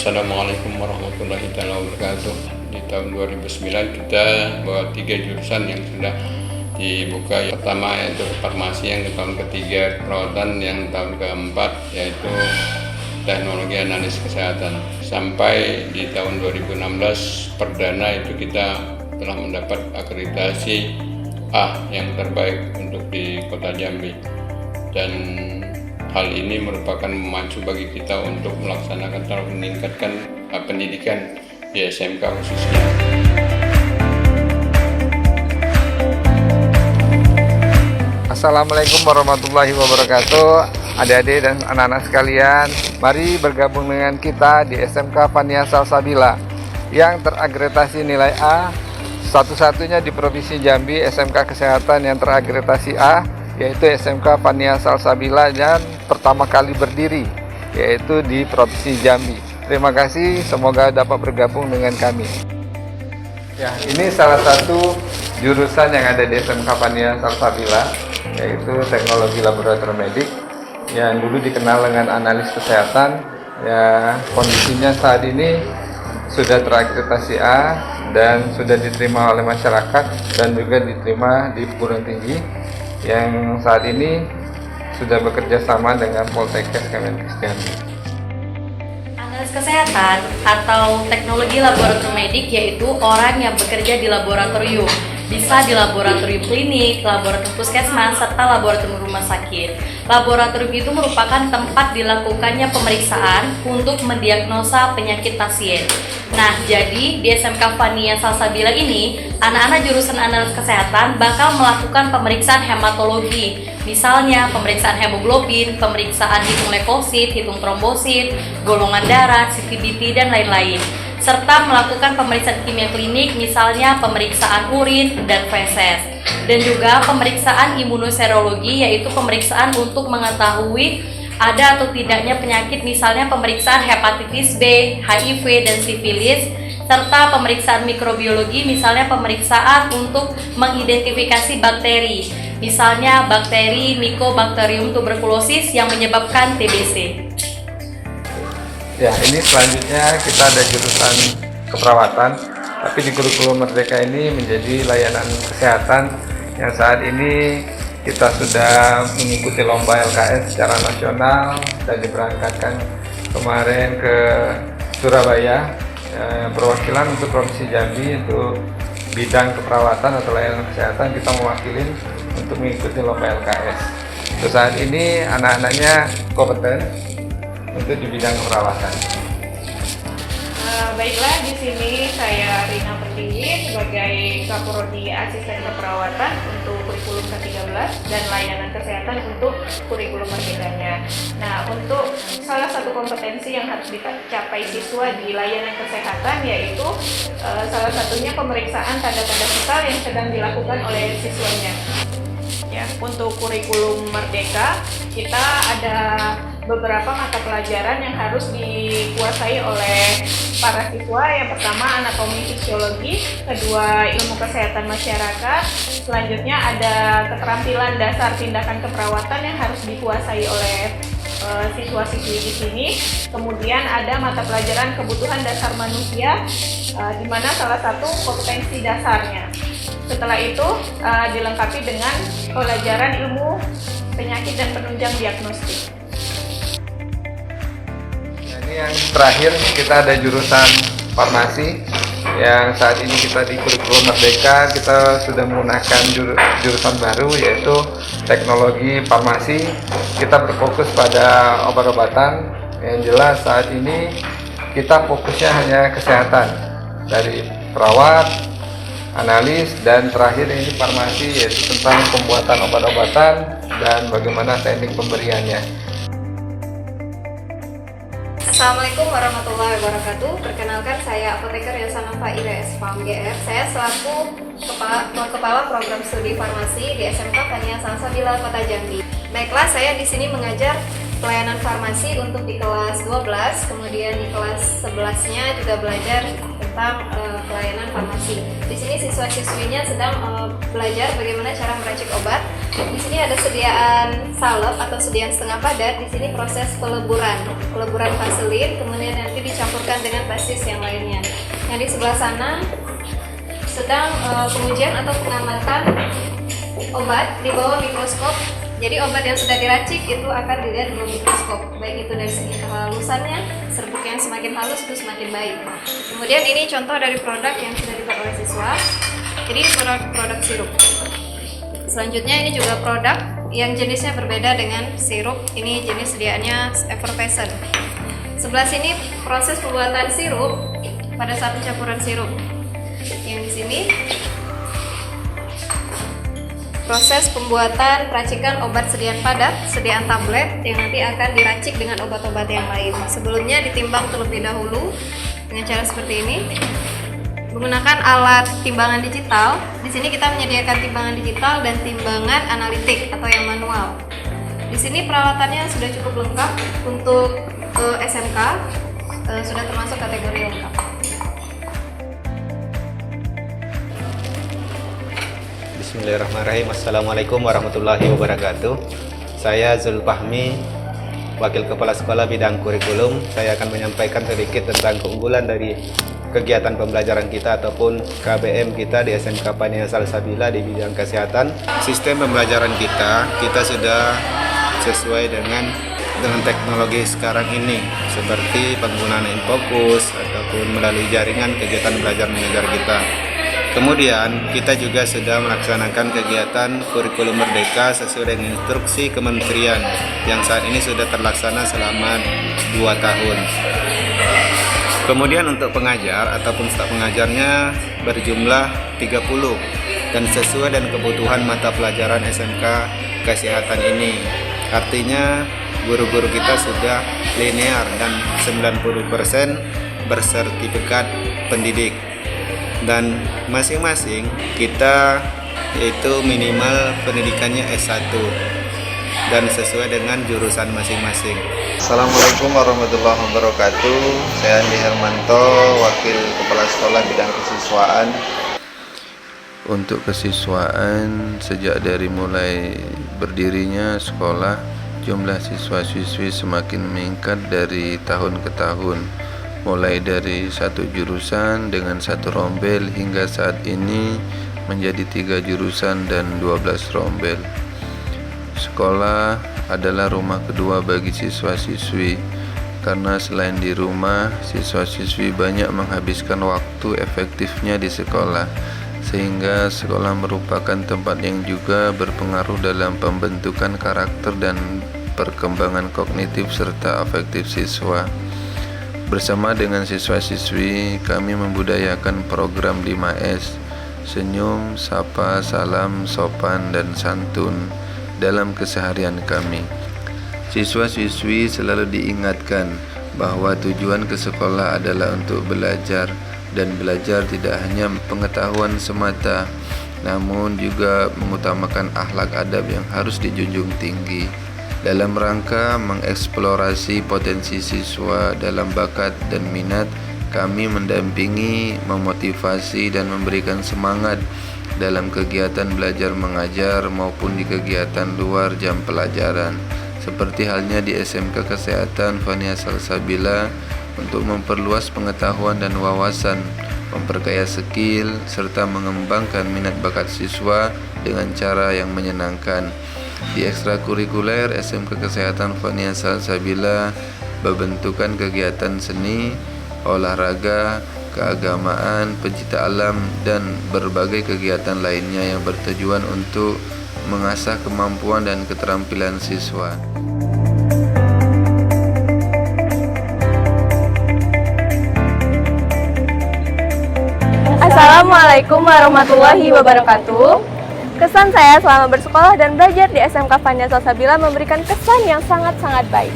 Assalamualaikum warahmatullahi wabarakatuh. Di tahun 2009 kita bawa 3 jurusan yang sudah dibuka. Yang pertama yaitu farmasi, yang ke tahun ketiga perawatan, yang tahun keempat yaitu teknologi analis kesehatan. Sampai di tahun 2016 perdana itu kita telah mendapat akreditasi A yang terbaik untuk di Kota Jambi, dan hal ini merupakan memacu bagi kita untuk melaksanakan atau meningkatkan pendidikan di SMK khususnya. Assalamualaikum warahmatullahi wabarakatuh. Adik-adik dan anak-anak sekalian, mari bergabung dengan kita di SMK Fania Salsabila yang terakreditasi nilai A, satu-satunya di Provinsi Jambi SMK Kesehatan yang terakreditasi A, yaitu SMK Fania Salsabila yang pertama kali berdiri, yaitu di Provinsi Jambi. Terima kasih, semoga dapat bergabung dengan kami. Ya, ini salah satu jurusan yang ada di SMK Fania Salsabila, yaitu teknologi laboratorium medik, yang dulu dikenal dengan analis kesehatan. Ya, kondisinya saat ini sudah terakreditasi A dan sudah diterima oleh masyarakat dan juga diterima di perguruan tinggi, yang saat ini sudah bekerja sama dengan Poltekkes Kemenkes Jambi. Analis kesehatan atau teknologi laboratorium medik yaitu orang yang bekerja di laboratorium, bisa di laboratorium klinik, laboratorium puskesmas, serta laboratorium rumah sakit. Laboratorium itu merupakan tempat dilakukannya pemeriksaan untuk mendiagnosa penyakit pasien. Nah, jadi di SMK Fania Salsabila ini, anak-anak jurusan analis kesehatan bakal melakukan pemeriksaan hematologi. Misalnya pemeriksaan hemoglobin, pemeriksaan hitung leukosit, hitung trombosit, golongan darah, CT/BP, dan lain-lain. Serta melakukan pemeriksaan kimia klinik, misalnya pemeriksaan urin dan feses. Dan juga pemeriksaan imunoserologi, yaitu pemeriksaan untuk mengetahui ada atau tidaknya penyakit, misalnya pemeriksaan hepatitis B, HIV, dan sifilis, serta pemeriksaan mikrobiologi, misalnya pemeriksaan untuk mengidentifikasi bakteri, misalnya bakteri Mycobacterium tuberculosis yang menyebabkan TBC. Ya, ini selanjutnya kita ada jurusan keperawatan, tapi di kurikulum Merdeka ini menjadi layanan kesehatan, yang saat ini kita sudah mengikuti lomba LKS secara nasional dan diberangkatkan kemarin ke Surabaya. Perwakilan untuk Provinsi Jambi untuk bidang keperawatan atau layanan kesehatan, kita mewakili untuk mengikuti lomba LKS. Untuk saat ini anak-anaknya kompeten untuk di bidang keperawatan. Baiklah, di sini saya Rina Pertiwi sebagai Kaprodi Asisten Keperawatan untuk kurikulum ke-13 dan layanan kesehatan untuk kurikulum merdekanya. Nah, untuk salah satu kompetensi yang harus dicapai siswa di layanan kesehatan yaitu salah satunya pemeriksaan tanda-tanda vital yang sedang dilakukan oleh siswanya. Ya, untuk kurikulum merdeka kita ada beberapa mata pelajaran yang harus dikuasai oleh para siswa. Yang pertama anatomi fisiologi, kedua ilmu kesehatan masyarakat, selanjutnya ada keterampilan dasar tindakan keperawatan yang harus dikuasai oleh siswa-siswi di sini. Kemudian ada mata pelajaran kebutuhan dasar manusia, di mana salah satu kompetensi dasarnya. Setelah itu dilengkapi dengan pelajaran ilmu penyakit dan penunjang diagnostik. Ini yang terakhir, kita ada jurusan farmasi, yang saat ini kita di kurikulum Merdeka kita sudah menggunakan jurusan baru, yaitu teknologi farmasi. Kita berfokus pada obat-obatan. Yang jelas saat ini kita fokusnya hanya kesehatan, dari perawat, analis, dan terakhir ini farmasi, yaitu tentang pembuatan obat-obatan dan bagaimana teknik pemberiannya. Assalamualaikum warahmatullahi wabarakatuh. Perkenalkan, saya Apoteker Yasana Faida SPAM GR. Saya selaku Kepala Program Studi Farmasi di SMK Fania Salsabila Kota Jambi. Baiklah, saya di sini mengajar pelayanan farmasi untuk di kelas 12, kemudian di kelas 11-nya juga belajar tentang pelayanan farmasi. Di sini siswa-siswinya sedang belajar bagaimana cara meracik obat, Di sini ada sediaan salep atau sediaan setengah padat. Di sini proses peleburan vaselin, kemudian nanti dicampurkan dengan basis yang lainnya. Yang di sebelah sana sedang pengujian atau pengamatan obat di bawah mikroskop. Jadi obat yang sudah diracik itu akan dilihat di bawah mikroskop, baik itu dari segi kehalusannya, serbuk yang semakin halus itu semakin baik. Kemudian ini contoh dari produk yang sudah dibuat oleh siswa. Jadi produk sirup. Selanjutnya ini juga produk yang jenisnya berbeda dengan sirup. Ini jenis sediaannya effervescent. Sebelah sini proses pembuatan sirup pada saat pencampuran sirup. Yang di sini proses pembuatan racikan obat sediaan padat, sediaan tablet yang nanti akan diracik dengan obat-obat yang lain. Sebelumnya ditimbang terlebih dahulu dengan cara seperti ini. Menggunakan alat timbangan digital. Di sini kita menyediakan timbangan digital dan timbangan analitik atau yang manual. Di sini peralatannya sudah cukup lengkap untuk SMK, sudah termasuk kategori lengkap. Bismillahirrahmanirrahim. Assalamualaikum warahmatullahi wabarakatuh. Saya Zulfahmi, Wakil Kepala Sekolah Bidang Kurikulum. Saya akan menyampaikan sedikit tentang keunggulan dari kegiatan pembelajaran kita ataupun KBM kita di SMK Pania Salsabila di bidang kesehatan. Sistem pembelajaran kita sudah sesuai dengan teknologi sekarang ini, seperti penggunaan infokus ataupun melalui jaringan kegiatan belajar mengajar kita. Kemudian kita juga sudah melaksanakan kegiatan kurikulum merdeka sesuai dengan instruksi kementerian yang saat ini sudah terlaksana selama 2 tahun. Kemudian untuk pengajar ataupun staf pengajarnya berjumlah 30 dan sesuai dengan kebutuhan mata pelajaran SMK kesehatan ini. Artinya guru-guru kita sudah linear dan 90% bersertifikat pendidik. Dan masing-masing kita yaitu minimal pendidikannya S1 dan sesuai dengan jurusan masing-masing. Assalamualaikum warahmatullahi wabarakatuh. Saya Andi Hermanto, Wakil Kepala Sekolah Bidang Kesiswaan. Untuk kesiswaan, sejak dari mulai berdirinya sekolah, jumlah siswa-siswi semakin meningkat dari tahun ke tahun. Mulai dari 1 jurusan dengan 1 rombel hingga saat ini menjadi 3 jurusan dan 12 rombel. Sekolah adalah rumah kedua bagi siswa-siswi, karena selain di rumah, siswa-siswi banyak menghabiskan waktu efektifnya di sekolah, sehingga sekolah merupakan tempat yang juga berpengaruh dalam pembentukan karakter dan perkembangan kognitif serta afektif siswa. Bersama dengan siswa-siswi, kami membudayakan program 5S, senyum, sapa, salam, sopan, dan santun dalam keseharian kami. Siswa-siswi selalu diingatkan bahwa tujuan ke sekolah adalah untuk belajar, dan belajar tidak hanya pengetahuan semata, namun juga mengutamakan akhlak adab yang harus dijunjung tinggi. Dalam rangka mengeksplorasi potensi siswa dalam bakat dan minat, kami mendampingi, memotivasi, dan memberikan semangat dalam kegiatan belajar mengajar maupun di kegiatan luar jam pelajaran, seperti halnya di SMK Kesehatan Pania Salsabila, untuk memperluas pengetahuan dan wawasan, memperkaya skill, serta mengembangkan minat bakat siswa dengan cara yang menyenangkan. Di ekstrakurikuler, SMK Kesehatan Pania Salsabila berbentukan kegiatan seni, olahraga, keagamaan, pencipta alam, dan berbagai kegiatan lainnya yang bertujuan untuk mengasah kemampuan dan keterampilan siswa. Assalamualaikum warahmatullahi wabarakatuh. Kesan saya selama bersekolah dan belajar di SMK Pania Salsabila memberikan kesan yang sangat-sangat baik.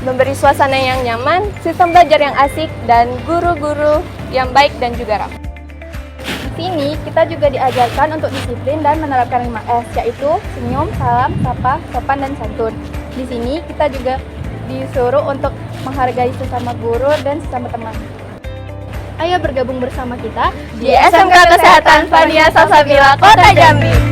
Memberi suasana yang nyaman, sistem belajar yang asik, dan guru-guru yang baik dan juga ramah. Di sini kita juga diajarkan untuk disiplin dan menerapkan 5S, yaitu senyum, salam, sapa, sopan, dan santun. Di sini kita juga disuruh untuk menghargai sesama guru dan sesama teman. Ayo bergabung bersama kita di SMK Kesehatan Pania Salsabila, Kota Jambi.